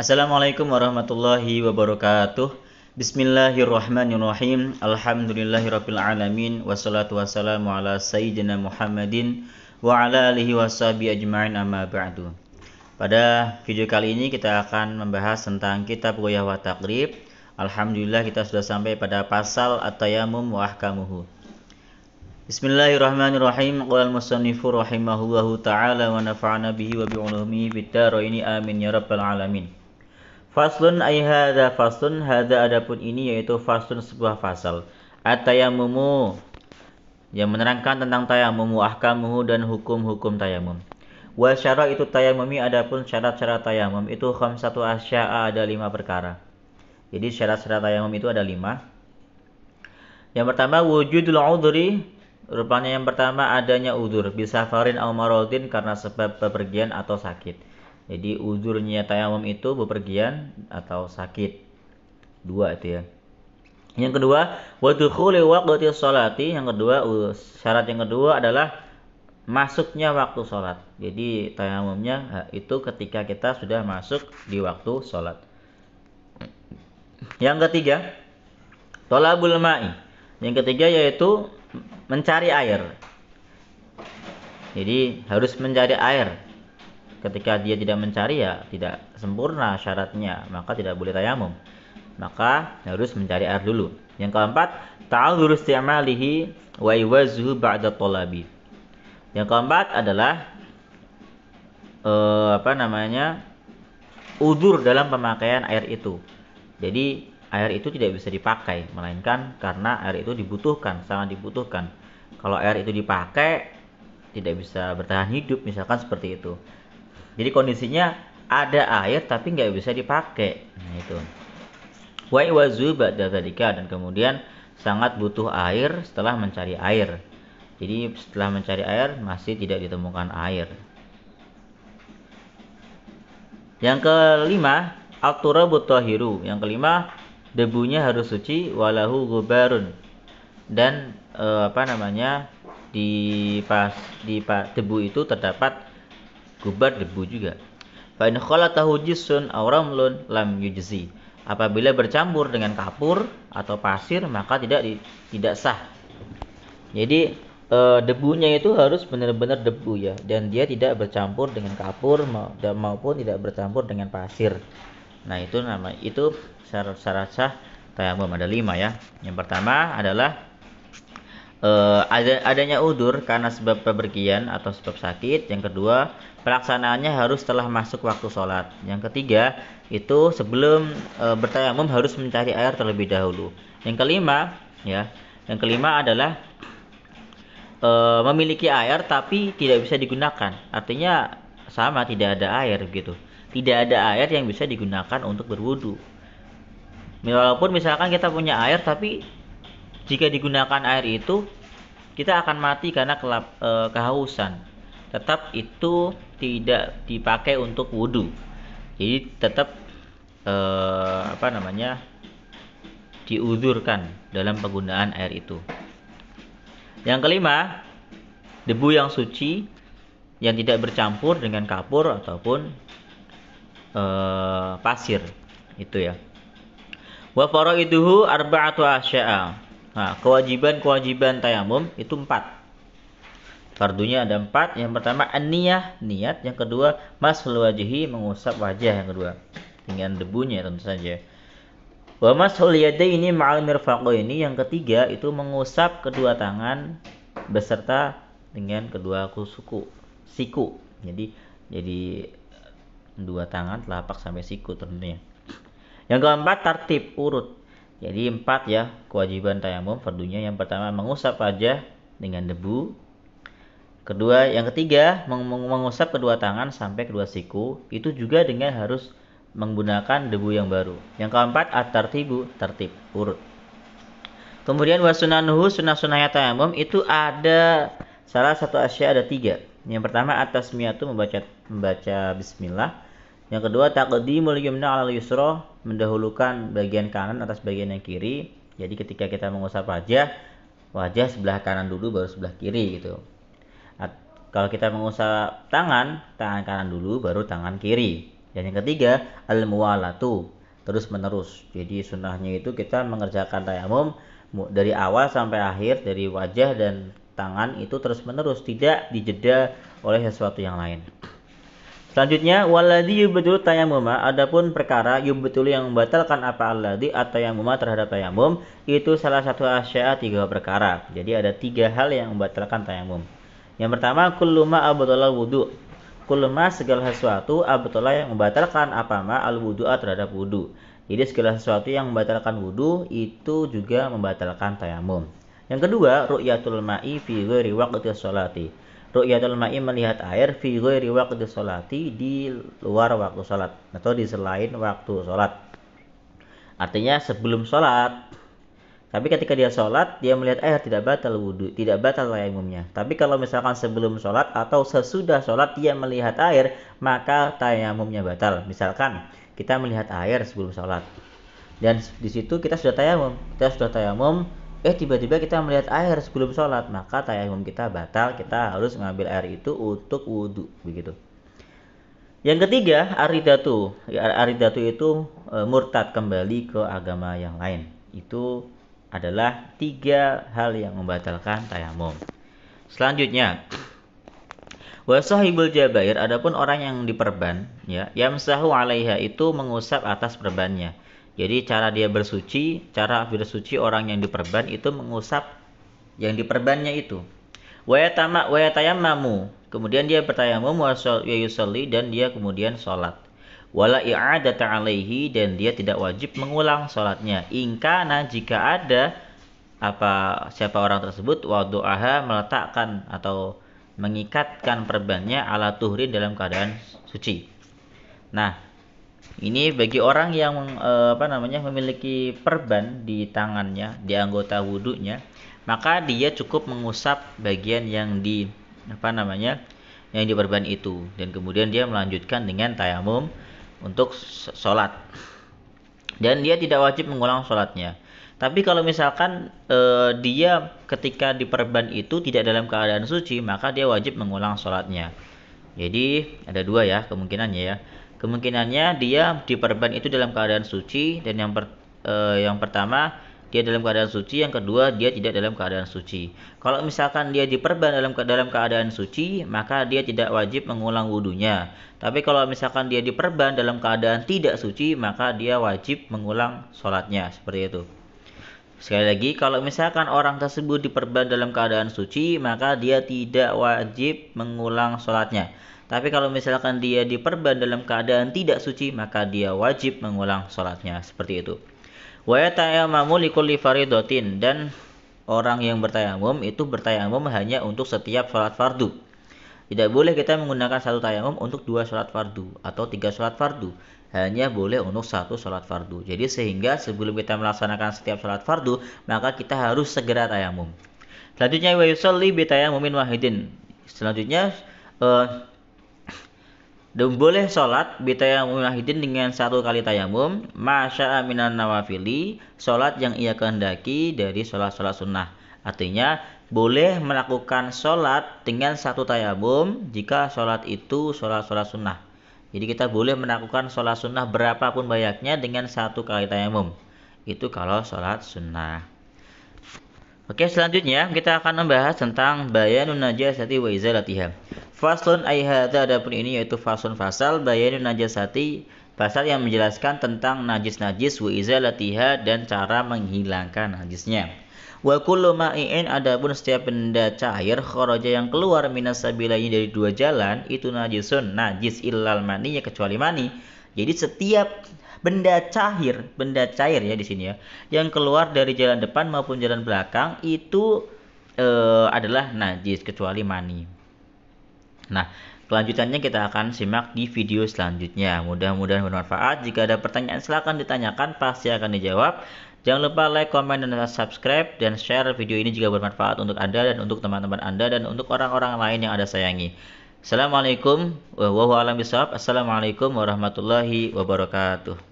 Assalamualaikum warahmatullahi wabarakatuh. Bismillahirrahmanirrahim. Alhamdulillahirabbil alamin wassalatu wassalamu ala sayyidina Muhammadin wa ala alihi washabihi ajma'in amma ba'du. Pada video kali ini kita akan membahas tentang kitab Ghayah wa Taqrib. Alhamdulillah kita sudah sampai pada pasal at-tayammum wa ahkamuhu. Bismillahirrahmanirrahim. Qala al-musannifu rahimahullahu ta'ala wa nafa'ana bihi wa bi'ulumihi fid dharaini amin ya rabbal alamin. Faslun ay hadza faslun, hadza adapun ini yaitu faslun sebuah fasal. At-tayammumu yang menerangkan tentang tayammum, ahkamuhu dan hukum-hukum tayammum. Wa syaraitu tayammumi, adapun syarat-syarat tayammum itu khamsatu asya'a, ada 5 perkara. Jadi syarat-syarat tayammum itu ada 5. Yang pertama wujudul udhri, rupanya yang pertama adanya udzur, bisafarin aw maradin, karena sebab bepergian atau sakit. Jadi uzurnya tayamum itu bepergian atau sakit. 2 itu ya. Yang kedua, wa dukhuli waqti sholati, yang kedua syarat yang kedua adalah masuknya waktu sholat. Jadi tayamumnya itu ketika kita sudah masuk di waktu sholat. Yang ketiga, thalabul ma'i. Yang ketiga yaitu mencari air. Jadi harus mencari air. Ketika dia tidak mencari, ya tidak sempurna syaratnya, maka tidak boleh tayamum. Maka harus mencari air dulu. Yang keempat, ta'adzur isti'malihi wa iwazuhu ba'da thalabi. Yang keempat adalah udzur dalam pemakaian air itu. Jadi air itu tidak bisa dipakai, melainkan karena air itu dibutuhkan, sangat dibutuhkan. Kalau air itu dipakai, tidak bisa bertahan hidup, misalkan seperti itu. Jadi kondisinya ada air tapi nggak bisa dipakai. Nah itu. Wa iwazu ba'da dzalika, dan kemudian sangat butuh air setelah mencari air. Jadi setelah mencari air masih tidak ditemukan air. Yang kelima, at-turabut tahiru. Yang kelima, debunya harus suci, walahu gubarun. Dan di debu itu terdapat gubar, debu juga. Fa in khalatahu jissun aw ramlun lam yujzi. Apabila bercampur dengan kapur atau pasir maka tidak sah. Jadi debunya itu harus benar-benar debu ya, dan dia tidak bercampur dengan kapur maupun tidak bercampur dengan pasir. Nah, itu syarat sah tayamum ada 5 ya. Yang pertama adalah adanya udzur karena sebab bepergian atau sebab sakit. Yang kedua, pelaksanaannya harus setelah masuk waktu sholat. Yang ketiga, itu sebelum bertayamum harus mencari air terlebih dahulu. Yang kelima adalah memiliki air tapi tidak bisa digunakan. Artinya sama, tidak ada air gitu. Tidak ada air yang bisa digunakan untuk berwudu. Walaupun misalkan kita punya air, tapi jika digunakan air itu kita akan mati karena kehausan. Tetap itu tidak dipakai untuk wudu. Jadi tetap diuzurkan dalam penggunaan air itu. Yang kelima, debu yang suci yang tidak bercampur dengan kapur ataupun pasir. Itu ya. Wa faraiduhu arba'atu asya'a. Nah, kewajiban tayamum itu 4. Fardunya ada 4. Yang pertama an-niyah, niat. Yang kedua mashul wajhi, mengusap wajah. Yang kedua dengan debunya tentu saja. Wa mashul yadaini ma'al mirfaqaini. Yang ketiga itu mengusap kedua tangan beserta dengan kedua siku. Jadi dua tangan telapak sampai siku tentunya. Yang keempat tartib, urut. Jadi 4 ya kewajiban tayamum fardunya. Yang pertama mengusap wajah dengan debu. Yang ketiga mengusap kedua tangan sampai kedua siku. Itu juga dengan harus menggunakan debu yang baru. Yang keempat at-tartibu, tertib, urut. Kemudian wasunanuhu, sunah-sunahnya tayamum itu ada salah satu asya, ada 3. Yang pertama at-tasmiyatu, membaca bismillah. Yang kedua taqdimul yumna 'alal yusra, mendahulukan bagian kanan atas bagian yang kiri. Jadi ketika kita mengusap wajah sebelah kanan dulu baru sebelah kiri gitu. Kalau kita mengusap tangan kanan dulu baru tangan kiri. Dan yang ketiga al-muwalatu, terus menerus. Jadi sunnahnya itu kita mengerjakan tayamum dari awal sampai akhir, dari wajah dan tangan itu terus menerus, tidak dijeda oleh sesuatu yang lain. Selanjutnya waladhi yubtul tayamuma, adapun perkara yubtul yang membatalkan apa alladhi atau tayamuma terhadap tayamum, itu salah satu asya 3 perkara. Jadi ada 3 hal yang membatalkan tayamum. Yang pertama kullu ma abtalal wudu. Kullu ma segala sesuatu abtala yang membatalkan apa ma al wudu'a terhadap wudu. Jadi segala sesuatu yang membatalkan wudu itu juga membatalkan tayamum. Yang kedua ru'yatul ma'i fi ghairi waqti sholati. Ru'yatul ma'i melihat air fi ghairi waqti sholati, di luar waktu salat atau di selain waktu salat. Artinya sebelum salat. Tapi ketika dia salat, dia melihat air, tidak batal wudu, tidak batal tayamumnya. Tapi kalau misalkan sebelum salat atau sesudah salat dia melihat air, maka tayamumnya batal. Misalkan kita melihat air sebelum salat. Dan di situ kita sudah tayamum, tiba-tiba kita melihat air sebelum sholat, maka tayamum kita batal, kita harus mengambil air itu untuk wudhu, begitu. Yang ketiga aridatu. Aridatu itu murtad, kembali ke agama yang lain. Itu adalah 3 hal yang membatalkan tayamum. Selanjutnya wasahibul jabair, adapun orang yang diperban, ya, yamsahu 'alaiha, itu mengusap atas perbannya. Jadi cara bersuci orang yang diperban itu mengusap yang diperbannya itu. Wa yatayammamu, kemudian dia bertayamum, wa yusalli, dan dia kemudian salat. Wala i'adata 'alaihi, dan dia tidak wajib mengulang salatnya. Ingkana, jika ada siapa orang tersebut wadu'aha, meletakkan atau mengikatkan perbannya ala tuhrin, dalam keadaan suci. Nah, ini bagi orang yang memiliki perban di tangannya, di anggota wudunya, maka dia cukup mengusap bagian yang yang diperban itu, dan kemudian dia melanjutkan dengan tayamum untuk sholat, dan dia tidak wajib mengulang sholatnya. Tapi kalau misalkan dia ketika diperban itu tidak dalam keadaan suci, maka dia wajib mengulang sholatnya. Jadi ada 2 ya kemungkinannya ya. Kemungkinannya dia diperban itu dalam keadaan suci, dan yang pertama dia dalam keadaan suci, yang kedua dia tidak dalam keadaan suci. Kalau misalkan dia diperban dalam keadaan suci, maka dia tidak wajib mengulang wudunya. Tapi kalau misalkan dia diperban dalam keadaan tidak suci, maka dia wajib mengulang sholatnya, seperti itu. Sekali lagi, kalau misalkan orang tersebut diperban dalam keadaan suci, maka dia tidak wajib mengulang sholatnya. Tapi kalau misalkan dia diperban dalam keadaan tidak suci, maka dia wajib mengulang sholatnya, seperti itu. Wa yatayammamu likulli faridatin, dan orang yang bertayamum itu bertayamum hanya untuk setiap sholat fardu. Tidak boleh kita menggunakan satu tayamum untuk 2 sholat fardu atau 3 sholat fardu. Hanya boleh untuk 1 sholat fardu. Jadi sehingga sebelum kita melaksanakan setiap sholat fardu, maka kita harus segera tayamum. Selanjutnya wa yusalli bi tayammumin wahidin. Selanjutnya dan boleh sholat bitayamum wahidin, dengan 1 kali tayamum, masya'a minan nawafili, sholat yang ia kehendaki dari sholat-sholat sunnah. Artinya boleh melakukan sholat dengan 1 tayamum jika sholat itu sholat-sholat sunnah. Jadi kita boleh melakukan sholat sunnah berapapun banyaknya dengan 1 kali tayamum. Itu kalau sholat sunnah. Oke, selanjutnya kita akan membahas tentang bayanun najasati wa izalatiha. Faslun ay hadza, adapun ini yaitu faslun fasal bayanun najasati, pasal yang menjelaskan tentang najis-najis, wa izalatiha, dan cara menghilangkan najisnya. Wa kullu ma'in, adapun setiap benda cair, kharaja yang keluar minas sabilaini, dari 2 jalan, itu najisun, najis, illal mani, ya kecuali mani. Jadi setiap benda cair ya di sini ya, yang keluar dari jalan depan maupun jalan belakang itu adalah najis kecuali mani. Nah, kelanjutannya kita akan simak di video selanjutnya. Mudah-mudahan bermanfaat. Jika ada pertanyaan silakan ditanyakan, pasti akan dijawab. Jangan lupa like, comment, dan subscribe, dan share video ini jika bermanfaat untuk Anda dan untuk teman-teman Anda dan untuk orang-orang lain yang Anda sayangi. Assalamualaikum warahmatullahi wabarakatuh.